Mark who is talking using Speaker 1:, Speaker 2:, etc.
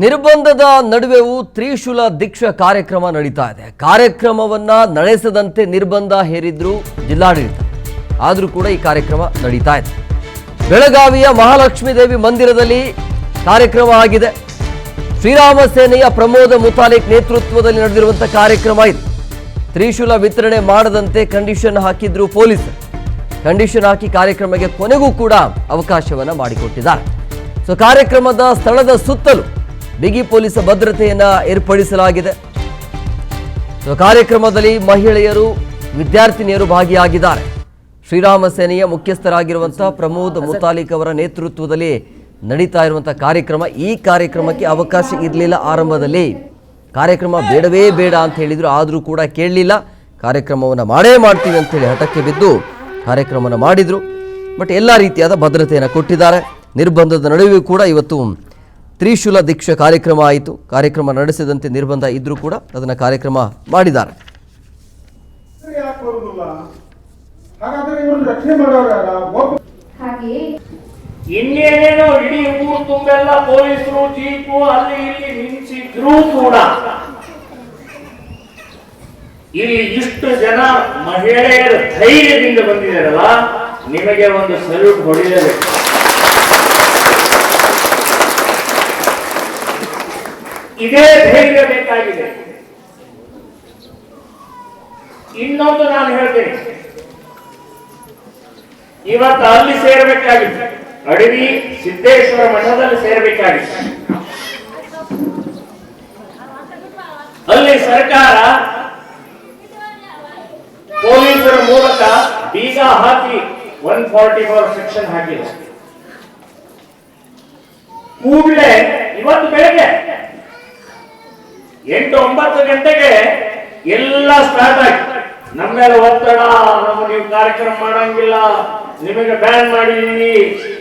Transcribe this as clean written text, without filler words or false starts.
Speaker 1: ನಿರ್ಬಂಧದ ನಡುವೆಯೂ ತ್ರಿಶೂಲ ದೀಕ್ಷಾ ಕಾರ್ಯಕ್ರಮ ನಡೀತಾ ಇದೆ. ಕಾರ್ಯಕ್ರಮವನ್ನ ನಡೆಸದಂತೆ ನಿರ್ಬಂಧ ಹೇರಿದ್ರು ಜಿಲ್ಲಾಡಳಿತ. ಆದರೂ ಕೂಡ ಈ ಕಾರ್ಯಕ್ರಮ ನಡೀತಾ ಇದೆ. ಬೆಳಗಾವಿಯ ಮಹಾಲಕ್ಷ್ಮೀ ದೇವಿ ಮಂದಿರದಲ್ಲಿ ಕಾರ್ಯಕ್ರಮ ಆಗಿದೆ. ಶ್ರೀರಾಮ ಸೇನೆಯ ಪ್ರಮೋದ ಮುತಾಲಿಕ್ ನೇತೃತ್ವದಲ್ಲಿ ನಡೆದಿರುವಂತಹ ಕಾರ್ಯಕ್ರಮ ಇದು. ತ್ರಿಶೂಲ ವಿತರಣೆ ಮಾಡದಂತೆ ಕಂಡೀಷನ್ ಹಾಕಿದ್ರು ಪೊಲೀಸರು. ಕಂಡೀಷನ್ ಹಾಕಿ ಕಾರ್ಯಕ್ರಮಕ್ಕೆ ಕೊನೆಗೂ ಕೂಡ ಅವಕಾಶವನ್ನ ಮಾಡಿಕೊಟ್ಟಿದ್ದಾರೆ. ಸೊ ಕಾರ್ಯಕ್ರಮದ ಸ್ಥಳದ ಸುತ್ತಲೂ ಬಿಗಿ ಪೊಲೀಸ್ ಭದ್ರತೆಯನ್ನ ಏರ್ಪಡಿಸಲಾಗಿದೆ. ಸೊ ಕಾರ್ಯಕ್ರಮದಲ್ಲಿ ಮಹಿಳೆಯರು, ವಿದ್ಯಾರ್ಥಿನಿಯರು ಭಾಗಿಯಾಗಿದ್ದಾರೆ. ಶ್ರೀರಾಮ ಸೇನೆಯ ಮುಖ್ಯಸ್ಥರಾಗಿರುವಂತಹ ಪ್ರಮೋದ್ ಮುತಾಲಿಕ್ ಅವರ ನೇತೃತ್ವದಲ್ಲಿ ನಡೀತಾ ಇರುವಂತಹ ಕಾರ್ಯಕ್ರಮ. ಈ ಕಾರ್ಯಕ್ರಮಕ್ಕೆ ಅವಕಾಶ ಇರಲಿಲ್ಲ. ಆರಂಭದಲ್ಲಿ ಕಾರ್ಯಕ್ರಮ ಬೇಡವೇ ಬೇಡ ಅಂತ ಹೇಳಿದ್ರು, ಆದರೂ ಕೂಡ ಕೇಳಲಿಲ್ಲ. ಕಾರ್ಯಕ್ರಮವನ್ನು ಮಾಡೇ ಮಾಡ್ತೀವಿ ಅಂತ ಹೇಳಿ ಹಠಕ್ಕೆ ಬಿದ್ದು ಕಾರ್ಯಕ್ರಮವನ್ನು ಮಾಡಿದ್ರು. ಬಟ್ ಎಲ್ಲ ರೀತಿಯಾದ ಭದ್ರತೆಯನ್ನು ಕೊಟ್ಟಿದ್ದಾರೆ. ನಿರ್ಬಂಧದ ನಡುವೆಯೂ ಕೂಡ ಇವತ್ತು ತ್ರಿಶೂಲ ದೀಕ್ಷಾ ಕಾರ್ಯಕ್ರಮ ಆಯಿತು. ಕಾರ್ಯಕ್ರಮ ನಡೆಸಿದಂತೆ ನಿರ್ಬಂಧ ಇದ್ರೂ ಕೂಡ ಅದನ್ನು ಕಾರ್ಯಕ್ರಮ ಮಾಡಿದ್ದಾರೆ.
Speaker 2: ಇನ್ನೇನೇನೋ ಇಡೀ ಊರು ತುಂಬೆಲ್ಲ ಪೊಲೀಸರು ಜೀಪು ಅಲ್ಲಿ ಇಲ್ಲಿ ನಿಲ್ಲಿಸಿದ್ರೂ ಕೂಡ ಇಲ್ಲಿ ಇಷ್ಟು ಜನ ಮಹಿಳೆಯರ ಧೈರ್ಯದಿಂದ ಬಂದಿದ್ದಾರಲ್ಲ, ನಿಮಗೆ ಒಂದು ಸಲ್ಯೂಟ್ ಹೊಡೆಯಬೇಕು. ಇದೇ ಧೈರ್ಯ ಬೇಕಾಗಿದೆ. ಇನ್ನೊಂದು ನಾನು ಹೇಳ್ತೇನೆ, ಇವತ್ತು ಅಲ್ಲಿ ಸೇರಬೇಕಾಗಿತ್ತು, ಅಡವಿ ಸಿದ್ದೇಶ್ವರ ಮಠದಲ್ಲಿ ಸೇರಬೇಕಾಗಿತ್ತು. ಅಲ್ಲಿ ಸರ್ಕಾರ ಪೊಲೀಸರ ಮೂಲಕ ಬೀಗ ಹಾಕಿ 144 ಸೆಕ್ಷನ್ ಹಾಕಿದೆ. ಕೂಡಲೇ ಇವತ್ತು ಬೆಳಗ್ಗೆ 8-9 ಗಂಟೆಗೆ ಎಲ್ಲ ಸ್ಟಾರ್ಟ್ ಆಗಿ ನಮ್ಮ ಮೇಲೆ ಒತ್ತಡ, ನೀವು ಕಾರ್ಯಕ್ರಮ ಮಾಡಂಗಿಲ್ಲ, ನಿಮಗೆ ಬ್ಯಾನ್ ಮಾಡಿದೀವಿ,